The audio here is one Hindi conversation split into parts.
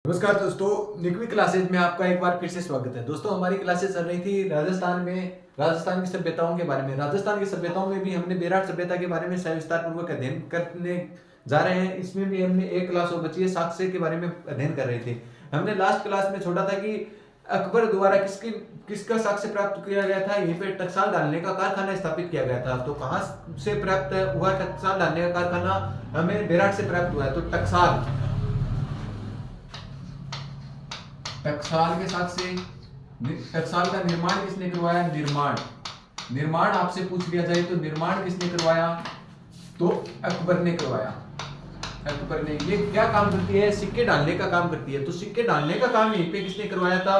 नमस्कार दोस्तों, निकवी क्लासेज में आपका एक बार फिर से स्वागत है। दोस्तों, हमारी क्लासेस चल रही थी राजस्थान की सभ्यताओं के बारे में। राजस्थान की सभ्यताओं में भी हमने बेराट सभ्यता के बारे में सविस्तार पूर्वक अध्ययन करने जा रहे हैं। इसमें भी हमने एक क्लास और बची है, साक्ष्य के बारे में अध्ययन कर रहे थे। हमने लास्ट क्लास में छोड़ा था कि अकबर द्वारा किसका साक्ष्य प्राप्त किया गया था। यहीं पे टकसाल डालने का कारखाना स्थापित किया गया था। तो कहाँ से प्राप्त हुआ टकसाल डालने का कारखाना? हमें बेराट से प्राप्त हुआ है। तो टकसाल के साथ से टकसाल का निर्माण किसने करवाया? निर्माण आपसे पूछ लिया जाए तो निर्माण किसने करवाया? तो अकबर ने करवाया। अकबर ने। ये क्या काम करती है? सिक्के डालने का काम करती है। तो सिक्के डालने का काम यहीं पे किसने करवाया था?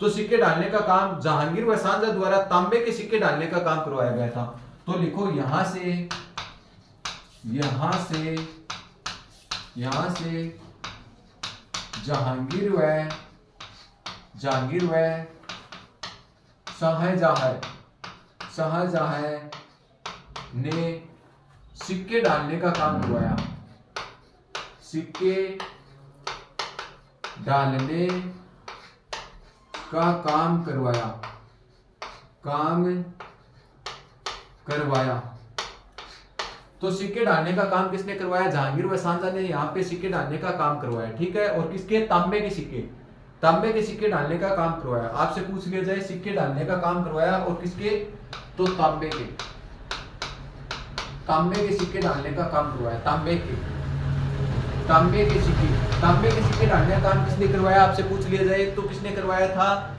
तो सिक्के डालने का काम जहांगीर व शाहजहां द्वारा तांबे के सिक्के डालने का काम करवाया गया था। तो लिखो यहां से जहांगीर व शाहजहां ने सिक्के डालने का काम करवाया। सिक्के डालने का काम करवाया। तो सिक्के डालने का काम किसने करवाया? जहांगीर व शाहजहां ने यहाँ पे सिक्के डालने का काम करवाया। ठीक है। और किसके? तांबे के सिक्के डालने का काम करवाया। आपसे पूछ लिया जाए सिक्के डालने का काम करवाया और किसके? तो तांबे के सिक्के डालने का काम करवाया। तांबे के सिक्के डालने का काम किसने करवाया? आपसे पूछ लिया जाए तो किसने करवाया था?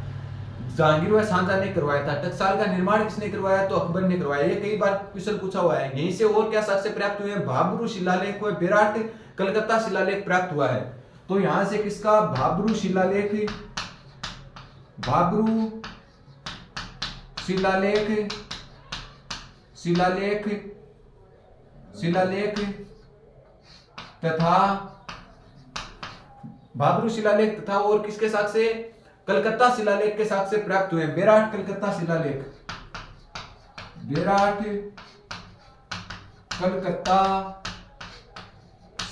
जहांगीर व शाहजहां ने करवाया था। टकसाल का निर्माण किसने करवाया? तो अकबर ने करवाया। ये कई बार क्वेश्चन पूछा हुआ है। यहीं से और क्या साक्ष्य प्राप्त हुए हैं? भाब्रू शिलालेख व बेराट कलकत्ता शिलालेख प्राप्त हुआ है। तो यहां से किसका? भाब्रू शिलालेख तथा और किसके साक्ष्य? कलकत्ता शिलालेख के साक्ष्य प्राप्त हुए। बेराट कलकत्ता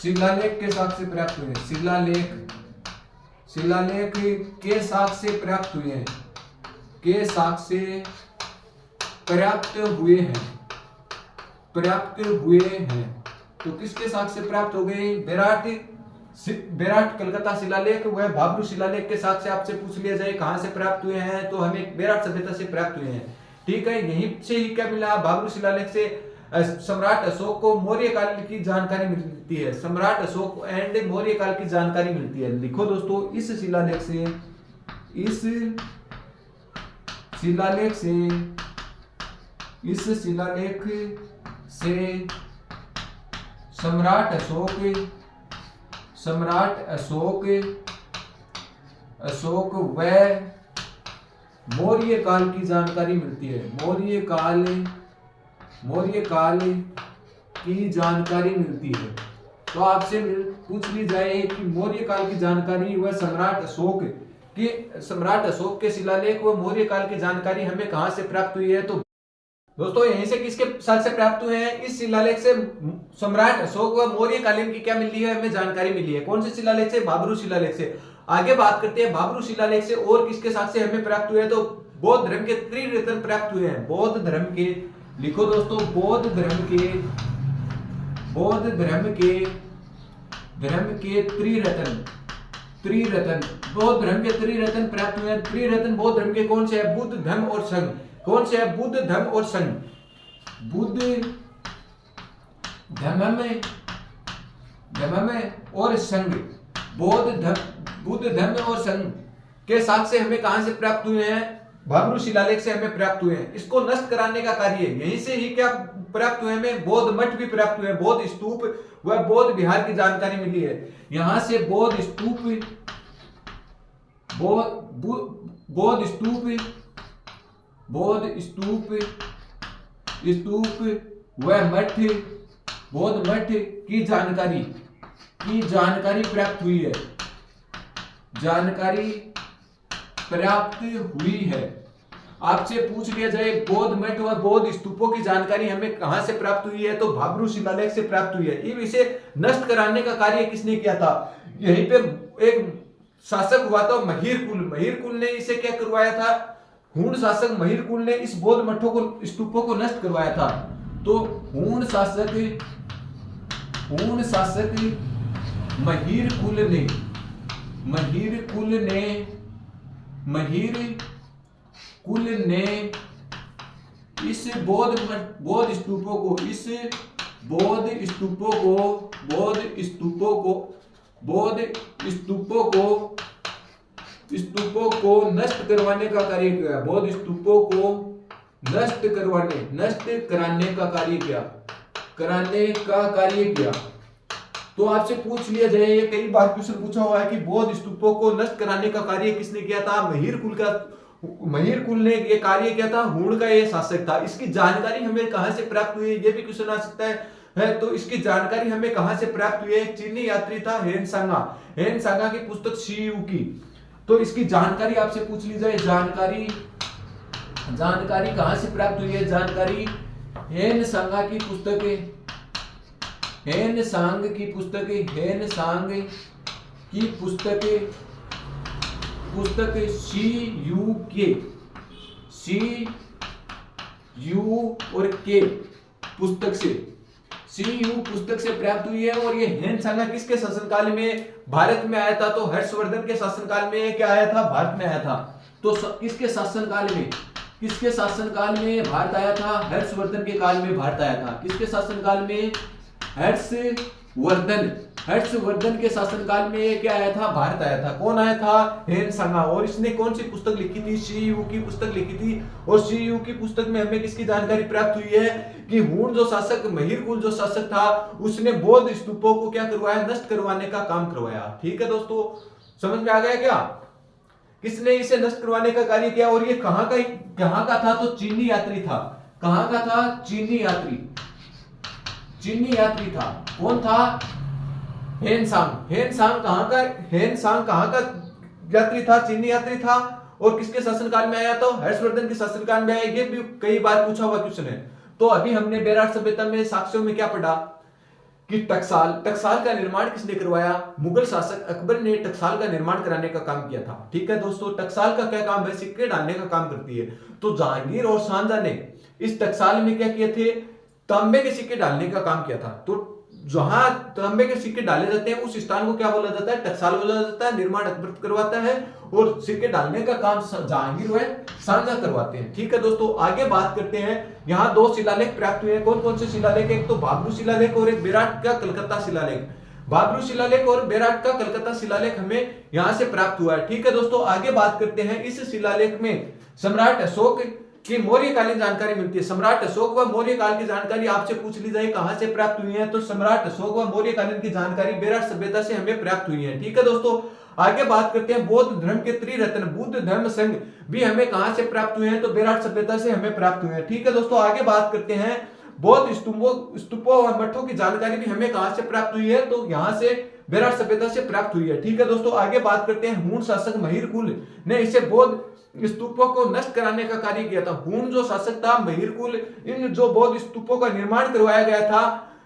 शिलालेख के साक्ष्य प्राप्त हुए। शिलालेख के साक्ष्य प्राप्त हुए हैं। तो किसके साक्ष्य प्राप्त हो गए? बेराट कलकत्ता शिलालेख व भाब्रू शिलालेख के साक्ष्य आपसे पूछ लिया जाए कहां से प्राप्त हुए हैं तो हमें बेराट सभ्यता से प्राप्त हुए हैं। ठीक है। यहीं से ही क्या मिला? भाब्रू शिलालेख से सम्राट अशोक को मौर्य काल की जानकारी मिलती है। सम्राट अशोक एंड मौर्य काल की जानकारी मिलती है। लिखो दोस्तों, इस शिलालेख से सम्राट अशोक व मौर्य काल की जानकारी मिलती है। मौर्य काल की जानकारी मिलती है। तो आपसे पूछ ली जाए कि मौर्य काल की जानकारी व सम्राट अशोक के शिलालेख व मौर्य काल की जानकारी हमें कहां से प्राप्त हुई है? तो दोस्तों, यहीं से किसके साथ से प्राप्त हुए हैं? इस शिलालेख से सम्राट अशोक व मौर्य कालीन की क्या मिली है? हमें जानकारी मिली है। कौन से शिलालेख से? भाब्रू शिलालेख से। आगे बात करते हैं भाब्रू शिलालेख से और किसके साथ से हमें प्राप्त हुए? तो बौद्ध धर्म के त्रिरत्न प्राप्त हुए हैं। बौद्ध धर्म के। लिखो दोस्तों, बौद्ध धर्म के त्रिरत्न बौद्ध धर्म के त्रिरत्न प्राप्त हुए हैं। त्रिरत्न बौद्ध धर्म के कौन से है? बुद्ध, धम्म और संघ। कौन से है? बुद्ध, धम्म और संघ। बुद्ध, धम्म और संघ। बुद्ध, धम्म और संघ के साथ से हमें कहां से प्राप्त हुए हैं? भाब्रू शिलालेख से हमें प्राप्त हुए हैं। इसको नष्ट कराने का कार्य यहीं से ही क्या प्राप्त हुए? हमें बौद्ध मठ भी प्राप्त हुए, बौद्ध स्तूप व बौद्ध विहार की जानकारी मिली है। यहां से बौद्ध स्तूप व मठ, बौद्ध मठ की जानकारी प्राप्त हुई है। आपसे पूछ लिया जाए बौद्ध मठ व बौद्ध स्तूपों की जानकारी हमें कहां से प्राप्त हुई है, तो भाब्रू शिलालेख से प्राप्त हुई है। इसे नष्ट कराने का कार्य किसने किया था? यहीं पे एक शासक हुआ था महिरकुल। महिरकुल ने इसे क्या करवाया था? हूण शासक महिरकुल ने इस बौद्ध मठों को, स्तूपों को नष्ट करवाया था। तो हूण शासक महिरकुल ने इस बौद्ध स्तूपों को नष्ट करवाने का कार्य किया। बौद्ध स्तूपों को नष्ट कराने का कार्य किया। तो आपसे पूछ लिया जाए, ये कई बार क्वेश्चन पूछा हुआ है कि बौद्ध स्तूपों को नष्ट कराने का कार्य किसने किया था? महिरकुल ने ये कार्य किया था। हूण का ये शासक था। इसकी जानकारी हमें कहां से प्राप्त हुई है, ये भी क्वेश्चन आ सकता है। तो इसकी जानकारी हमें कहां से प्राप्त हुई है? चीनी यात्री था हेनसांगा की पुस्तक शी यू की। तो इसकी जानकारी आपसे पूछ ली जाए, जानकारी कहां से प्राप्त हुई है? जानकारी हेनसांग की पुस्तक सी यू और के पुस्तक से प्राप्त हुई है। और ये हेनसांग किसके शासनकाल में भारत में आया था? तो हर्षवर्धन के शासनकाल में क्या आया था? भारत में आया था। तो किसके शासनकाल में भारत आया था? हर्षवर्धन के काल में भारत आया था। किसके शासनकाल में? हर्षवर्धन के शासनकाल में क्या आया था? भारत आया था। कौन आया था? हेनसांग। और इसने कौन सी पुस्तक लिखी थी? शी यू की पुस्तक लिखी थी। और शी यू की पुस्तक में हमें किसकी जानकारी प्राप्त हुई है कि हूण जो शासक, महिरकुल जो शासक था, उसने बौद्ध स्तूपों को क्या करवाया? नष्ट करवाने का काम करवाया। ठीक है दोस्तों, समझ में आ गया क्या? किसने इसे नष्ट करवाने का कार्य किया? और ये कहां का था? तो चीनी यात्री था। कहां का था? चीनी यात्री था। कौन था? हेनसांग कहां का यात्री था? चीनी यात्री था। और किसके शासनकाल में आया? तो हर्षवर्धन के शासनकाल में आया। ये भी कई बार पूछा हुआ क्वेश्चन है। तो अभी हमने बेराट सभ्यता में साक्ष्यों में क्या पढ़ा कि टकसाल का निर्माण किसने करवाया? मुगल शासक अकबर ने टकसाल का निर्माण कराने का काम किया था। ठीक है दोस्तों, टकसाल का क्या काम है? सिक्के डालने का काम करती है। तो जहांगीर और शाहजहां ने इस टकसाल में क्या किए थे? तांबे के सिक्के डालने का काम किया था। तो जहां तांबे के सिक्के डाले जाते हैं उस स्थान को क्या बोला जाता है? टकसाल बोला जाता है। निर्माण अकबर करवाता है और सिक्के डालने का काम जहांगीर व शाहजहां करवाते हैं। ठीक है दोस्तों, आगे बात करते हैं। यहाँ 2 शिलालेख प्राप्त हुए हैं। कौन कौन से शिलालेख? एक तो बाबरू शिलालेख और एक बेराट का कलकत्ता शिलालेख। बाबरू शिलालेख और बेराट का कलकत्ता शिलालेख हमें यहां से प्राप्त हुआ है। ठीक है दोस्तों, आगे बात करते हैं। इस शिलालेख में सम्राट अशोक की मौर्यकालीन जानकारी मिलती है। सम्राट अशोक व मौर्य काल की जानकारी आपसे पूछ ली जाए कहां से प्राप्त हुई है? तो सम्राट अशोक व मौर्यकालीन की जानकारी बेराट सभ्यता से हमें प्राप्त हुई है। ठीक है दोस्तों, आगे बात करते हैं। बौद्ध धर्म के त्रिरत्न बुद्ध धर्म संघ भी हमें कहां से प्राप्त हुए हैं? तो बेराट सभ्यता से हमें प्राप्त हुए हैं। ठीक है दोस्तों, आगे बात करते हैं। बौद्ध स्तूपों और मठों की जानकारी भी हमें कहां से प्राप्त हुई है? तो यहां से बेराट सभ्यता से प्राप्त हुई है। ठीक है दोस्तों, आगे बात करते हैं। हूण शासक महिरकुल ने इसे बौद्ध स्तूपों को नष्ट कराने का कार्य किया था। हूण जो शासक था महिरकुल, इन जो बौद्ध स्तूपों का निर्माण करवाया गया था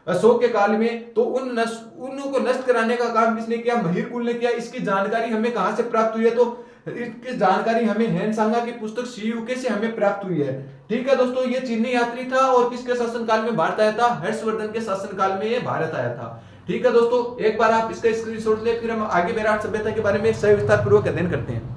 अशोक के काल में, तो उनको नष्ट कराने का काम किसने किया? महिरकुल ने किया। इसकी जानकारी हमें कहां से प्राप्त हुई है? तो इसकी जानकारी हमें हेनसांग की पुस्तक शी यू के से हमें प्राप्त हुई है। ठीक है दोस्तों, ये चीनी यात्री था और किसके शासनकाल में भारत आया था? हर्षवर्धन के शासनकाल में ये भारत आया था। ठीक है दोस्तों, एक बार आप इसका स्क्रीनशॉट ले, फिर हम आगे बेराट सभ्यता के बारे में सविस्तार पूर्वक अध्ययन करते हैं।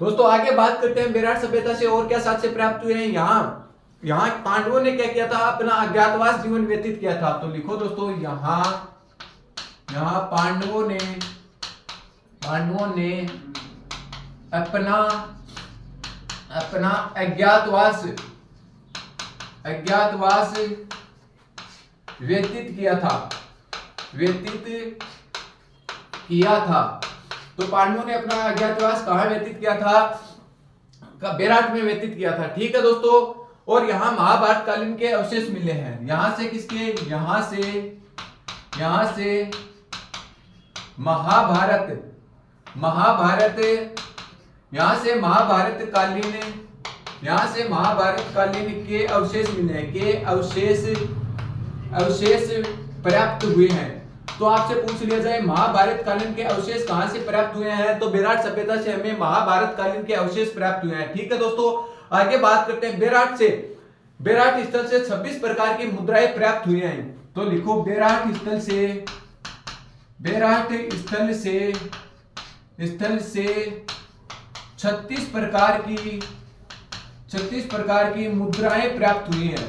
दोस्तों आगे बात करते हैं बेराट सभ्यता से और क्या साक्ष्य प्राप्त हुए हैं। यहाँ पांडवों ने क्या किया था? अपना अज्ञातवास जीवन व्यतीत किया था। तो लिखो दोस्तों, यहाँ पांडवों ने अपना अज्ञातवास व्यतीत किया था। तो पांडवों ने अपना अज्ञातवास कहाँ व्यतीत किया था? बेराट में व्यतीत किया था। ठीक है दोस्तों, और यहाँ महाभारत कालीन के अवशेष मिले हैं। यहाँ से किसके? यहाँ से महाभारत कालीन के अवशेष मिले हैं, के अवशेष प्राप्त हुए हैं। तो आपसे पूछ लिया जाए महाभारत कालीन के अवशेष कहां से प्राप्त हुए हैं, तो बेराट सभ्यता से हमें महाभारत कालीन के अवशेष प्राप्त हुए हैं। ठीक है दोस्तों, आगे बात करते हैं बेराट स्थल से 26 प्रकार की मुद्राएं प्राप्त हुई हैं। तो लिखो बेराट स्थल से 36 प्रकार की मुद्राएं प्राप्त हुई हैं।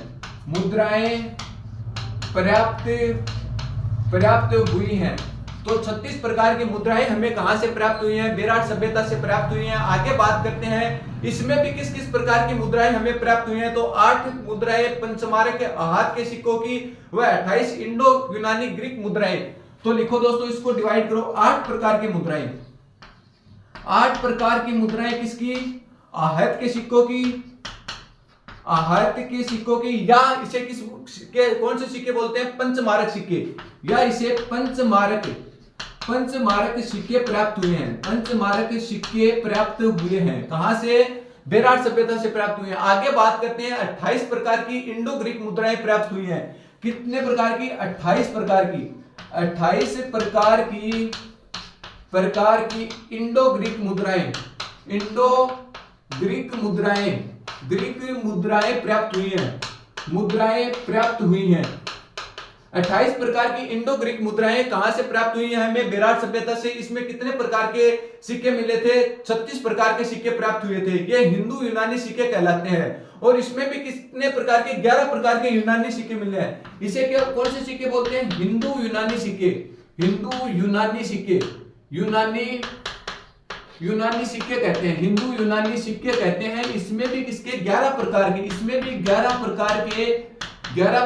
प्राप्त हुई हैं। तो 36 प्रकार की मुद्राएं हमें कहां से प्राप्त हुई हैं? बेराट सभ्यता से प्राप्त हुई हैं। आगे बात करते हैं इसमें भी किस किस प्रकार की मुद्राएं हमें प्राप्त हुई हैं। तो 8 मुद्राएं पंचमारक के हाथ के सिक्कों की व 28 इंडो यूनानी ग्रीक मुद्राएं। तो लिखो दोस्तों, इसको डिवाइड करो। 8 प्रकार की मुद्राएं, 8 प्रकार की मुद्राएं किसकी? आहत के सिक्कों की, या इसे कौन से सिक्के बोलते हैं? पंचमारक सिक्के, या इसे पंचमारक सिक्के प्राप्त हुए हैं। पंचमारक सिक्के प्राप्त हुए हैं कहां से? बेराट सभ्यता से प्राप्त हुए हैं। आगे बात करते हैं 28 प्रकार की इंडो ग्रीक मुद्राएं प्राप्त हुई हैं। कितने प्रकार की? 28 प्रकार की। 28 प्रकार की इंडो ग्रीक मुद्राएं प्राप्त हुई हैं। 28 प्रकार की इंडो ग्रीक मुद्राएं कहां से प्राप्त हुई हैं? हमें बेराट सभ्यता से। इसमें कितने प्रकार के सिक्के मिले थे? 36 प्रकार के सिक्के प्राप्त हुए थे। ये हिंदू यूनानी सिक्के कहलाते हैं। और इसमें भी कितने प्रकार के? 11 प्रकार के यूनानी सिक्के मिले हैं। इसे क्या, कौन से सिक्के बोलते हैं? हिंदू यूनानी सिक्के कहते हैं। हिंदू यूनानी सिक्के कहते हैं। इसमें भी किसके? 11 प्रकार के। इसमें भी 11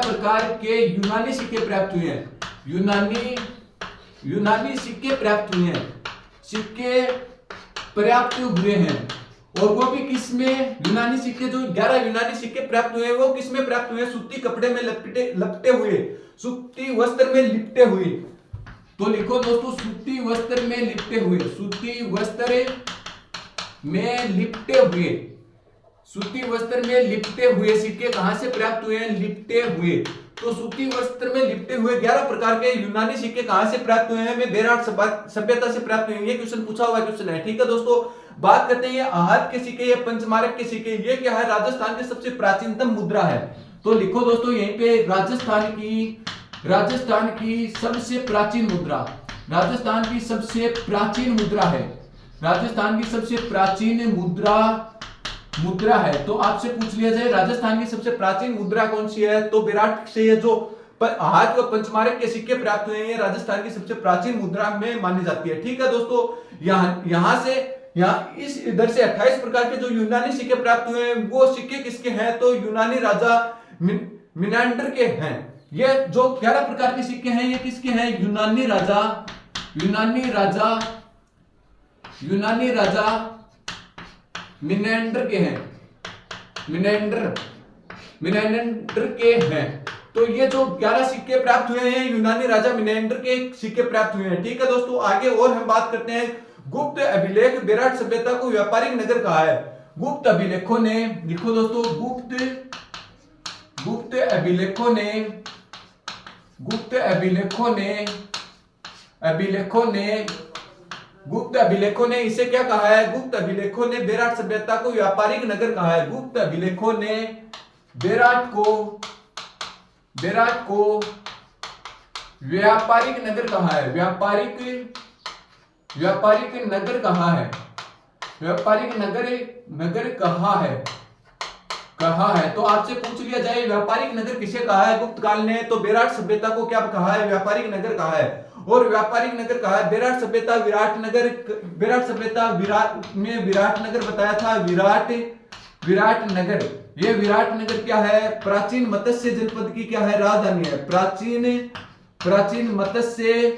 प्रकार के यूनानी सिक्के प्राप्त हुए हैं। यूनानी सिक्के प्राप्त हुए हैं। और वो भी किसमें? यूनानी सिक्के, जो 11 यूनानी सिक्के प्राप्त हुए हैं वो किसमें प्राप्त हुए? सूती कपड़े में लपटे हुए, सूती वस्त्र में लिपटे हुए। तो लिखो दोस्तों, सूती वस्त्र में लिपटे हुए, सूती वस्त्र में लिपटे हुए सिक्के कहां से प्राप्त हुए हैं? लिपटे हुए। तो सूती वस्त्र में लिपटे हुए 11 प्रकार के यूनानी सिक्के कहां से प्राप्त हुए हैं? हमें बेराट सभ्यता से प्राप्त हुए हैं। ये क्वेश्चन पूछा हुआ क्वेश्चन है। ठीक है दोस्तों, बात करते हैं ये आहत के सिक्के, ये पंचमारक के सिक्के, ये क्या है? राजस्थान की सबसे प्राचीनतम मुद्रा है। तो लिखो दोस्तों, यहीं पे राजस्थान की सबसे प्राचीन मुद्रा, राजस्थान की सबसे प्राचीन मुद्रा है। तो आपसे पूछ लिया जाए राजस्थान की सबसे प्राचीन मुद्रा कौन सी है? तो बेराट से ये जो आहत व पंचमारक के सिक्के प्राप्त हुए हैं, ये राजस्थान की सबसे प्राचीन मुद्रा में मानी जाती है। ठीक है दोस्तों, यहाँ इस इधर से 28 प्रकार के जो यूनानी सिक्के प्राप्त हुए हैं, वो सिक्के किसके हैं? तो यूनानी राजा मिनांडर के हैं। ये जो 11 प्रकार के सिक्के हैं, ये किसके हैं? यूनानी राजा मिनांडर के हैं। मिनांडर के हैं। तो ये जो 11 सिक्के प्राप्त हुए हैं, यूनानी राजा मिनांडर के सिक्के प्राप्त हुए हैं। ठीक है दोस्तों, आगे और हम बात करते हैं गुप्त अभिलेख। बेराट सभ्यता को व्यापारिक नगर कहा है। गुप्त अभिलेखों ने, लिखो दोस्तों, गुप्त अभिलेखों ने इसे क्या कहा है? गुप्त अभिलेखों ने बेराट सभ्यता को व्यापारिक नगर कहा है। गुप्त अभिलेखों ने बेराट को व्यापारिक नगर कहा है। व्यापारिक नगर कहा है। व्यापारिक नगर कहा है। तो आपसे पूछ लिया जाए व्यापारिक नगर किसे कहा है गुप्त काल ने? तो बेराट सभ्यता को क्या कहा है? व्यापारिक नगर कहा है। और व्यापारिक नगर कहा है। बेराट सभ्यता विराटनगर, बेराट सभ्यता विराटनगर बताया था, विराटनगर। ये विराटनगर क्या है? प्राचीन मत्स्य जनपद की क्या है? राजधानी है। प्राचीन मत्स्य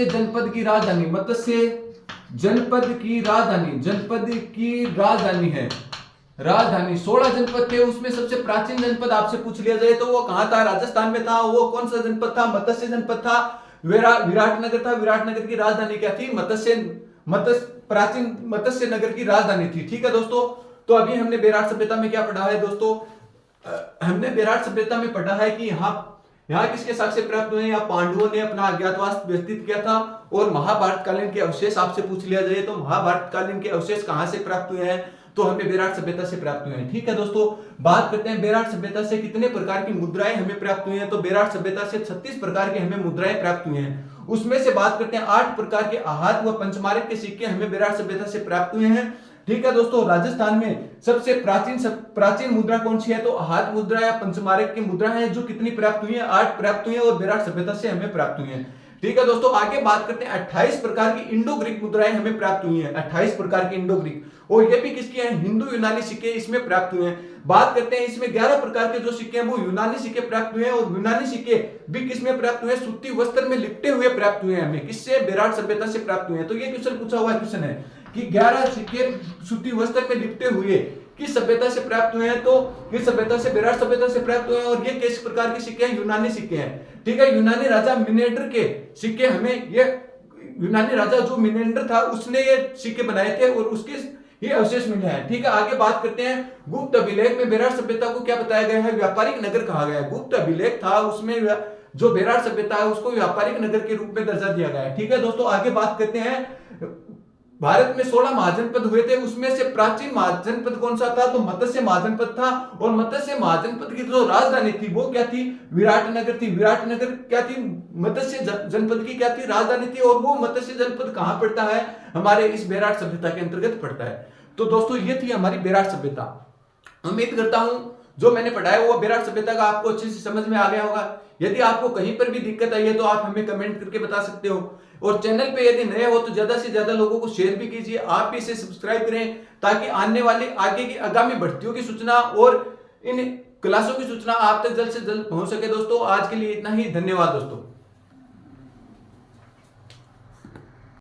जनपद की राजधानी, जनपद की राजधानी है। राजधानी 16 जनपद थे, उसमें सबसे प्राचीन जनपद आपसे पूछ लिया जाए तो वो कहां था? राजस्थान में था। वो कौन सा जनपद था? मत्स्य जनपद था, विराटनगर था। विराटनगर की राजधानी क्या थी? प्राचीन मत्स्य नगर की राजधानी थी। ठीक है दोस्तों, तो अभी हमने बेराट सभ्यता में क्या पढ़ा है दोस्तों? हमने बेराट सभ्यता में पढ़ा है कि यहाँ किसके साक्ष्य प्राप्त हुए? यहाँ पांडवों ने अपना अज्ञातवास व्यतीत किया था। और महाभारत कालीन के अवशेष आपसे पूछ लिया जाए तो महाभारत कालीन के अवशेष कहां से प्राप्त हुए हैं? तो हमें बेराट सभ्यता से प्राप्त हुए हैं। ठीक है दोस्तों, बात करते हैं बेराट सभ्यता से कितने प्रकार की मुद्राएं हमें प्राप्त हुई हैं। तो बेराट सभ्यता से 36 प्रकार के हमें मुद्राएं प्राप्त हुई हैं। उसमें से बात करते हैं 8 प्रकार के आहत व पंचमार्क के सिक्के हमें बेराट सभ्यता से प्राप्त हुए हैं। ठीक है दोस्तों, राजस्थान में सबसे प्राचीन मुद्रा कौन सी है? तो आहत मुद्रा या पंचमार्क की मुद्रा है, जो कितनी प्राप्त हुई है? 8 प्राप्त हुई है और बेराट सभ्यता से हमें प्राप्त हुई है। ठीक है दोस्तों, आगे बात करते हैं 28 प्रकार की इंडो ग्रीक मुद्राएं हमें प्राप्त हुई हैं। 28 प्रकार की इंडो ग्रीक, और ये भी किसकी हैं? हिंदू यूनानी सिक्के इसमें प्राप्त हुए हैं। बात करते हैं इसमें 11 प्रकार के जो सिक्के हैं वो यूनानी सिक्के प्राप्त हुए हैं। और यूनानी सिक्के भी किसमें प्राप्त हुए? सूती वस्त्र में लिपटे हुए प्राप्त हुए हैं हमें। किससे? बेराट सभ्यता से प्राप्त हुए हैं। तो ये क्वेश्चन पूछा हुआ क्वेश्चन है कि 11 सिक्के सूती वस्त्र में लिपटे हुए किस सभ्यता से प्राप्त हुए हैं? तो किस सभ्यता से? बेराट सभ्यता से प्राप्त हुए हैं। और ये किस प्रकार के सिक्के हैं? यूनानी सिक्के हैं। ठीक है, यूनानी राजा मिनेंडर के सिक्के हमें, ये यूनानी राजा जो मिनेंडर था उसने ये सिक्के बनाए थे और उसके ये अवशेष मिले हैं। ठीक है, आगे बात करते हैं गुप्त अभिलेख में बेराट सभ्यता को क्या बताया गया है? व्यापारिक नगर कहा गया है। गुप्त अभिलेख था, उसमें जो बेराट सभ्यता है उसको व्यापारिक नगर के रूप में दर्जा दिया गया है। ठीक है दोस्तों, आगे बात करते हैं भारत में 16 महाजनपद हुए थे, उसमें से प्राचीन महाजनपद कौन सा था? तो मत्स्य महाजनपद था। और मत्स्य महाजनपद की जो राजधानी थी वो क्या थी? विराटनगर थी। विराटनगर क्या थी? मत्स्य जनपद की क्या थी? राजधानी थी। और वो मत्स्य जनपद कहां पड़ता है? हमारे इस बेराट सभ्यता के अंतर्गत पड़ता है। तो दोस्तों ये थी हमारी बेराट सभ्यता। उम्मीद करता हूं जो मैंने पढ़ाया वो बेराट सभ्यता का आपको अच्छे से समझ में आ गया होगा। यदि आपको कहीं पर भी दिक्कत आई है तो आप हमें कमेंट करके बता सकते हो। और चैनल पे यदि नए हो तो ज्यादा से ज्यादा लोगों को शेयर भी कीजिए। आप भी इसे सब्सक्राइब करें ताकि आने वाली आगे की आगामी भर्तियों की सूचना और इन क्लासों की सूचना आप तक जल्द से जल्द पहुंच सके। दोस्तों आज के लिए इतना ही, धन्यवाद दोस्तों।